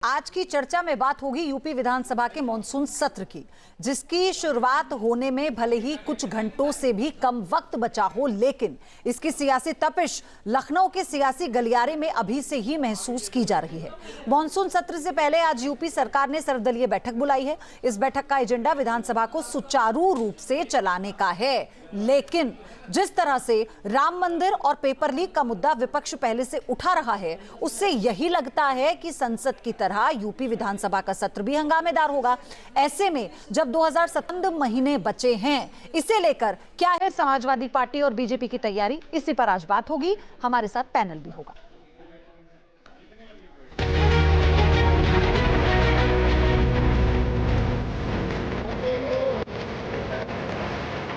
आज की चर्चा में बात होगी यूपी विधानसभा के मॉनसून सत्र की, जिसकी शुरुआत होने में भले ही कुछ घंटों से भी कम वक्त बचा हो, लेकिन इसकी सियासी तपिश लखनऊ के सियासी गलियारे में अभी से ही महसूस की जा रही है। मॉनसून सत्र से पहले आज यूपी सरकार ने सर्वदलीय बैठक बुलाई है। इस बैठक का एजेंडा विधानसभा को सुचारू रूप से चलाने का है, लेकिन जिस तरह से राम मंदिर और पेपर लीक का मुद्दा विपक्ष पहले से उठा रहा है, उससे यही लगता है कि संसद की तरह यूपी विधानसभा का सत्र भी हंगामेदार होगा। ऐसे में जब 2017 महीने बचे हैं, इसे लेकर क्या है समाजवादी पार्टी और बीजेपी की तैयारी, इसी पर आज बात होगी। हमारे साथ पैनल भी होगा।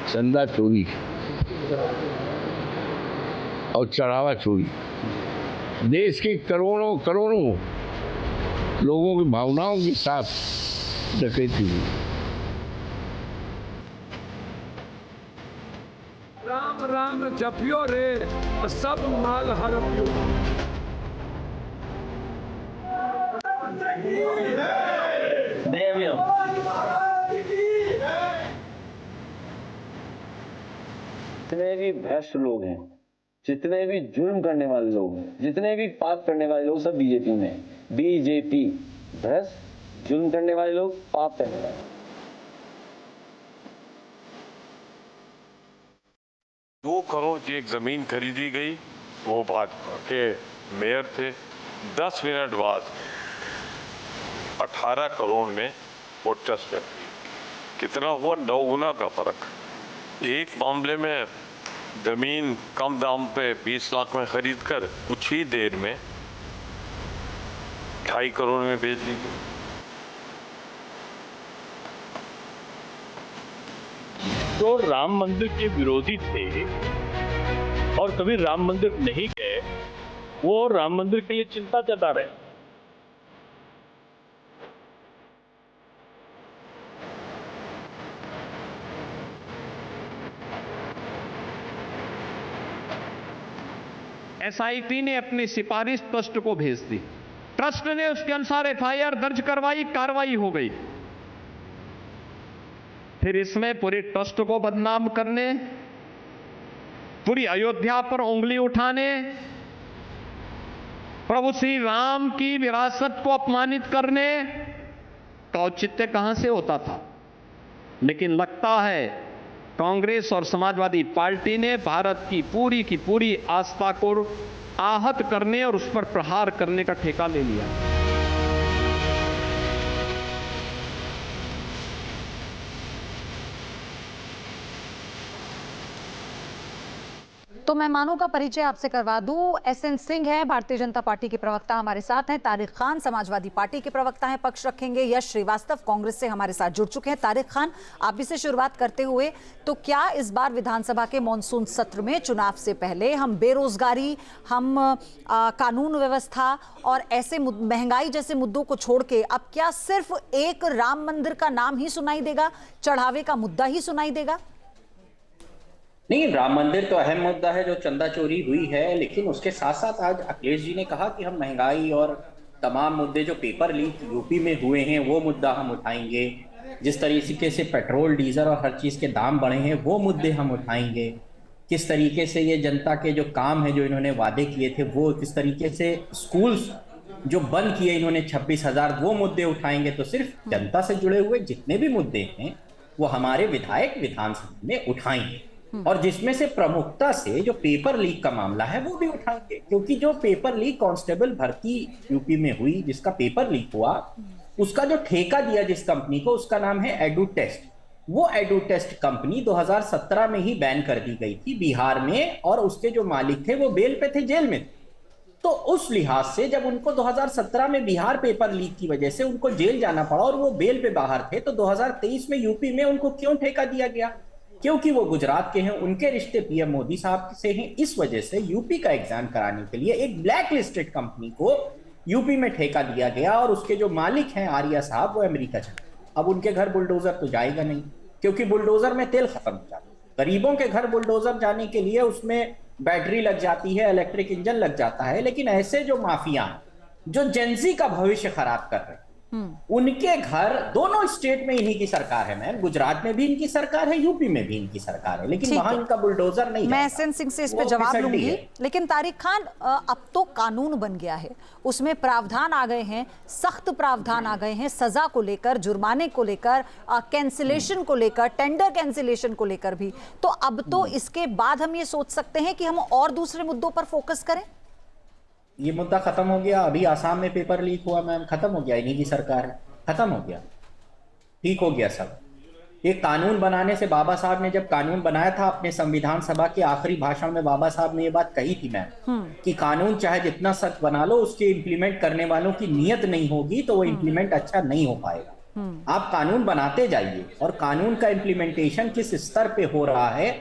चंदा चोरी और चढ़ावा चोरी देश के करोड़ों करोड़ों लोगों की भावनाओं के साथ डकैती हुई। राम राम जपियो रे सब माल हरपियो। जितने भी भ्रष्ट लोग हैं, जितने भी जुर्म करने वाले लोग हैं, जितने भी पाप करने वाले लोग, सब बीजेपी में। बीजेपी भ्रष्ट, जुर्म करने वाले लोग, पाप करने वाले। 2 करोड़ की एक जमीन खरीदी गई, वो भाजपा के मेयर थे। 10 मिनट बाद 18 करोड़ में वो ट्रस्ट है। कितना हुआ? 9 गुना का फर्क। एक मामले में जमीन कम दाम पे 20 लाख में खरीद कर कुछ ही देर में 2.5 करोड़ में बेच दी गई। जो राम मंदिर के विरोधी थे और कभी राम मंदिर नहीं गए, वो राम मंदिर के लिए चिंता जता रहे। एसआईटी ने अपनी सिफारिश ट्रस्ट को भेज दी। ट्रस्ट ने उसके अनुसार एफआईआर दर्ज करवाई, कार्रवाई हो गई। फिर इसमें पूरे ट्रस्ट को बदनाम करने, पूरी अयोध्या पर उंगली उठाने, प्रभु श्री राम की विरासत को अपमानित करने का औचित्य कहां से होता था। लेकिन लगता है कांग्रेस और समाजवादी पार्टी ने भारत की पूरी आस्था को आहत करने और उस पर प्रहार करने का ठेका ले लिया। तो मेहमानों का परिचय आपसे करवा दूं। एसएन सिंह है, भारतीय जनता पार्टी के प्रवक्ता हमारे साथ हैं। तारिक खान समाजवादी पार्टी के प्रवक्ता हैं, पक्ष रखेंगे। यश श्रीवास्तव कांग्रेस से हमारे साथ जुड़ चुके हैं। तारिक खान, आप भी से शुरुआत करते हुए, तो क्या इस बार विधानसभा के मॉनसून सत्र में चुनाव से पहले हम बेरोजगारी, हम कानून व्यवस्था और ऐसे महंगाई जैसे मुद्दों को छोड़ के अब क्या सिर्फ एक राम मंदिर का नाम ही सुनाई देगा, चढ़ावे का मुद्दा ही सुनाई देगा? नहीं, राम मंदिर तो अहम मुद्दा है जो चंदा चोरी हुई है, लेकिन उसके साथ साथ आज अखिलेश जी ने कहा कि हम महंगाई और तमाम मुद्दे जो पेपर लीक यूपी में हुए हैं वो मुद्दा हम उठाएंगे। जिस तरीके से पेट्रोल डीजल और हर चीज के दाम बढ़े हैं वो मुद्दे हम उठाएंगे। किस तरीके से ये जनता के जो काम है जो इन्होंने वादे किए थे वो, किस तरीके से स्कूल्स जो बंद किए इन्होंने 26,000, वो मुद्दे उठाएंगे। तो सिर्फ जनता से जुड़े हुए जितने भी मुद्दे हैं वो हमारे विधायक विधानसभा में उठाएंगे, और जिसमें से प्रमुखता से जो पेपर लीक का मामला है वो भी उठाएंगे। क्योंकि जो पेपर लीक कांस्टेबल भर्ती यूपी में हुई, जिसका पेपर लीक हुआ, उसका जो ठेका दिया जिस कंपनी को, उसका नाम है एडुटेस्ट। वो एडुटेस्ट कंपनी 2017 में ही बैन कर दी गई थी बिहार में, और उसके जो मालिक थे वो बेल पे थे, जेल में थे। तो उस लिहाज से जब उनको 2017 में बिहार पेपर लीक की वजह से उनको जेल जाना पड़ा और वो बेल पे बाहर थे, तो 2023 में यूपी में उनको क्यों ठेका दिया गया? क्योंकि वो गुजरात के हैं, उनके रिश्ते पीएम मोदी साहब से हैं। इस वजह से यूपी का एग्जाम कराने के लिए एक ब्लैक लिस्टेड कंपनी को यूपी में ठेका दिया गया, और उसके जो मालिक हैं आर्या साहब, वो अमेरिका चले। अब उनके घर बुलडोजर तो जाएगा नहीं, क्योंकि बुलडोजर में तेल खत्म हो जाता है। गरीबों के घर बुलडोजर जाने के लिए उसमें बैटरी लग जाती है, इलेक्ट्रिक इंजन लग जाता है। लेकिन ऐसे जो माफिया जो जेंजी का भविष्य खराब कर रहे हैं, उनके घर दोनों स्टेट में इन्हीं की सरकार है मैम। गुजरात में भी इनकी सरकार है, यूपी में भी इनकी सरकार है, लेकिन ठीक वहां है। इनका बुलडोजर नहीं मैं जाएगा। एसएन सिंह से इस पे वो जवाब फिसड्डी लूंगी, है। लेकिन तारिक खान, अब तो कानून बन गया है, उसमें प्रावधान आ गए हैं, सख्त प्रावधान आ गए हैं, सजा को लेकर, जुर्माने को लेकर, कैंसिलेशन को लेकर, टेंडर कैंसिलेशन को लेकर भी। तो अब तो इसके बाद हम ये सोच सकते हैं कि हम और दूसरे मुद्दों पर फोकस करें। ये मुद्दा खत्म हो गया। अभी आसाम में पेपर लीक हुआ मैम, खत्म हो गया, इन्हीं की सरकार है, खत्म हो गया, ठीक हो गया सब। ये कानून बनाने से, बाबा साहब ने जब कानून बनाया था अपने संविधान सभा के आखिरी भाषण में, बाबा साहब ने ये बात कही थी मैम कि कानून चाहे जितना सख्त बना लो, उसके इम्प्लीमेंट करने वालों की नीयत नहीं होगी तो वो इम्प्लीमेंट अच्छा नहीं हो पाएगा। आप कानून बनाते जाइए, और कानून का इम्प्लीमेंटेशन किस स्तर पे हो रहा है।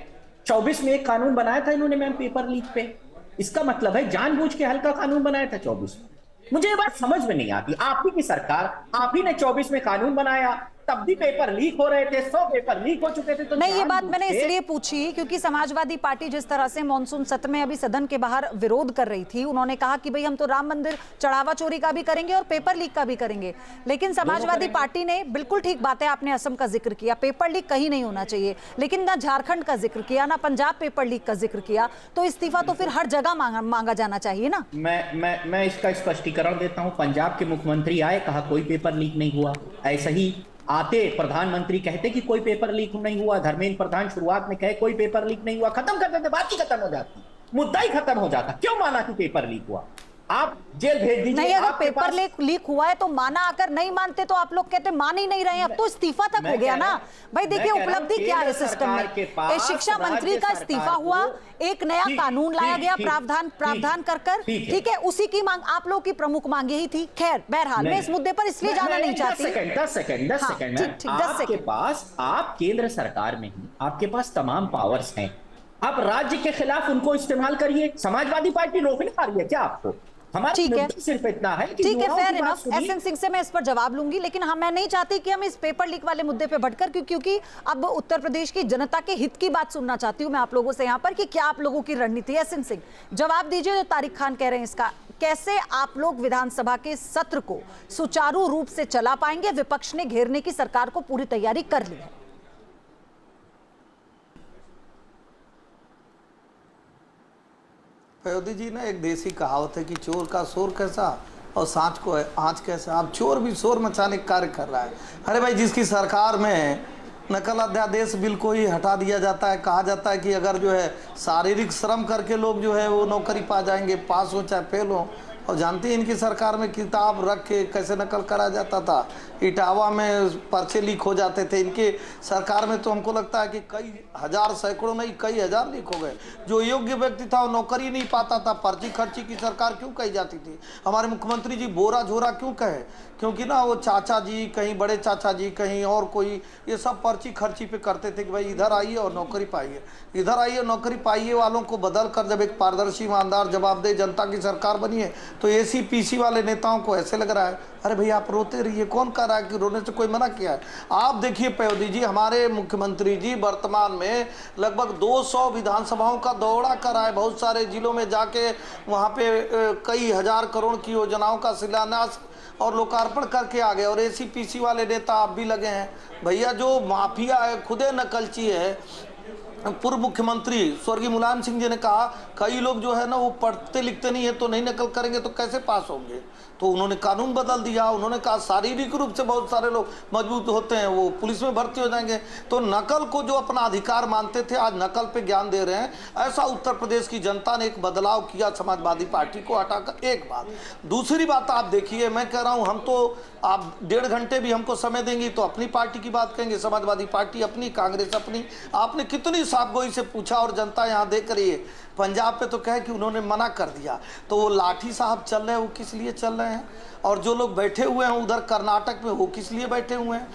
24 में एक कानून बनाया था इन्होंने मैम पेपर लीक पे, इसका मतलब है जानबूझ के हल्का कानून बनाया था 24 में। मुझे ये बात समझ में नहीं आती। आप ही की सरकार, आप ही ने 24 में कानून बनाया, तब भी पेपर लीक हो रहे थे, 100 पेपर लीक हो चुके थे। तो नहीं, ये बात मैंने इसलिए पूछी क्योंकि समाजवादी पार्टी जिस तरह से मॉनसून सत्र में अभी सदन के बाहर विरोध कर रही थी, उन्होंने कहा कि भाई हम तो राम मंदिर चढ़ावा चोरी का भी करेंगे और पेपर लीक का भी करेंगे। लेकिन समाजवादी पार्टी ने, बिल्कुल ठीक बात है, आपने असम का जिक्र किया, पेपर लीक कहीं नहीं होना चाहिए, लेकिन ना झारखंड का जिक्र किया, ना पंजाब पेपर लीक का जिक्र किया, तो इस्तीफा तो फिर हर जगह मांगा जाना चाहिए ना। मैं इसका स्पष्टीकरण देता हूं। पंजाब के मुख्यमंत्री आए, कहा कोई पेपर लीक नहीं हुआ। ऐसे ही आते प्रधानमंत्री कहते कि कोई पेपर लीक नहीं हुआ। धर्मेंद्र प्रधान शुरुआत में कहे कोई पेपर लीक नहीं हुआ, खत्म कर देते, बात ही खत्म हो जाती, मुद्दा ही खत्म हो जाता। क्यों माना कि पेपर लीक हुआ? आप जेल भेज दीजिए। नहीं, अगर पेपर लीक हुआ है तो माना, अगर नहीं मानते तो आप लोग कहते मान ही नहीं रहे हैं, अब तो इस्तीफा तक हो गया ना भाई। देखिए उपलब्धि क्या है सिस्टम में, एक शिक्षा मंत्री का इस्तीफा हुआ, एक नया कानून लाया गया प्रावधान कर, ठीक है, उसी की मांग आप लोग की प्रमुख मांग यही थी। खैर, बहरहाल मैं इस मुद्दे पर इसलिए जाना नहीं चाहती। 10 सेकंड आपके पास, आप केंद्र सरकार में ही, आपके पास तमाम पावर्स हैं, आप राज्य के खिलाफ उनको इस्तेमाल करिए। समाजवादी पार्टी रोक नहीं पा रही है क्या आपको? ठीक है, सिर्फ इतना है कि ठीक है, फेयर इनफ। एसएन सिंह से मैं इस पर जवाब लूंगी, लेकिन मैं नहीं चाहती कि हम इस पेपर लीक वाले मुद्दे पे भटकर, क्योंकि अब उत्तर प्रदेश की जनता के हित की बात सुनना चाहती हूं मैं आप लोगों से यहाँ पर कि क्या आप लोगों की रणनीति है। एसएन सिंह, जवाब दीजिए जो तारिक खान कह रहे हैं इसका। कैसे आप लोग विधानसभा के सत्र को सुचारू रूप से चला पाएंगे? विपक्ष ने घेरने की सरकार को पूरी तैयारी कर ली है। पयोधी जी ना, एक देसी कहावत है कि चोर का शोर कैसा और सांच को आँच कैसा। अब चोर भी शोर मचाने का कार्य कर रहा है। अरे भाई, जिसकी सरकार में नकल अध्यादेश बिल को ही हटा दिया जाता है, कहा जाता है कि अगर जो है शारीरिक श्रम करके लोग जो है वो नौकरी पा जाएंगे, पास हो चाहे फेल हो। और जानते हैं इनकी सरकार में किताब रख के कैसे नकल करा जाता था, इटावा में पर्चे लीक हो जाते थे। इनके सरकार में तो हमको लगता है कि कई हजार, सैकड़ों नहीं कई हजार लीक हो गए। जो योग्य व्यक्ति था वो नौकरी नहीं पाता था। पर्ची खर्ची की सरकार क्यों कही जाती थी? हमारे मुख्यमंत्री जी बोरा झोरा क्यों कहे? क्योंकि ना वो चाचा जी, कहीं बड़े चाचा जी, कहीं और कोई, ये सब पर्ची खर्ची पे करते थे कि भाई इधर आइए और नौकरी पाइए, इधर आइए नौकरी पाइए वालों को बदल कर जब एक पारदर्शी, ईमानदार, जवाबदेह जनता की सरकार बनी है तो एसी पीसी वाले नेताओं को ऐसे लग रहा है। अरे भैया आप रोते रहिए, कौन कह रहा है कि रोने से कोई मना किया है? आप देखिए पयोधी जी, हमारे मुख्यमंत्री जी वर्तमान में लगभग 200 विधानसभाओं का दौरा कराए, बहुत सारे जिलों में जाके वहाँ पे कई हजार करोड़ की योजनाओं का शिलान्यास और लोकार्पण करके आ गए। और एसी पीसी वाले नेता आप भी लगे हैं। भैया जो माफिया है, खुदे नकलची है। पूर्व मुख्यमंत्री स्वर्गीय मुलायम सिंह जी ने कहा कई लोग जो है ना वो पढ़ते लिखते नहीं है, तो नहीं नकल करेंगे तो कैसे पास होंगे। तो उन्होंने कानून बदल दिया। उन्होंने कहा शारीरिक रूप से बहुत सारे लोग मजबूत होते हैं, वो पुलिस में भर्ती हो जाएंगे। तो नकल को जो अपना अधिकार मानते थे, आज नकल पे ज्ञान दे रहे हैं। ऐसा उत्तर प्रदेश की जनता ने एक बदलाव किया समाजवादी पार्टी को हटाकर। एक बात। दूसरी बात आप देखिए, मैं कह रहा हूँ, हम तो आप 1.5 घंटे भी हमको समय देंगी तो अपनी पार्टी की बात कहेंगे, समाजवादी पार्टी अपनी, कांग्रेस अपनी। आपने कितनी साफगोई से पूछा और जनता यहाँ देख रही है। पंजाब पे तो कहे कि उन्होंने मना कर दिया, तो वो लाठी साहब चल रहे हैं, वो किस लिए चल रहे हैं? और जो लोग बैठे हुए हैं उधर कर्नाटक में, वो किस लिए बैठे हुए हैं?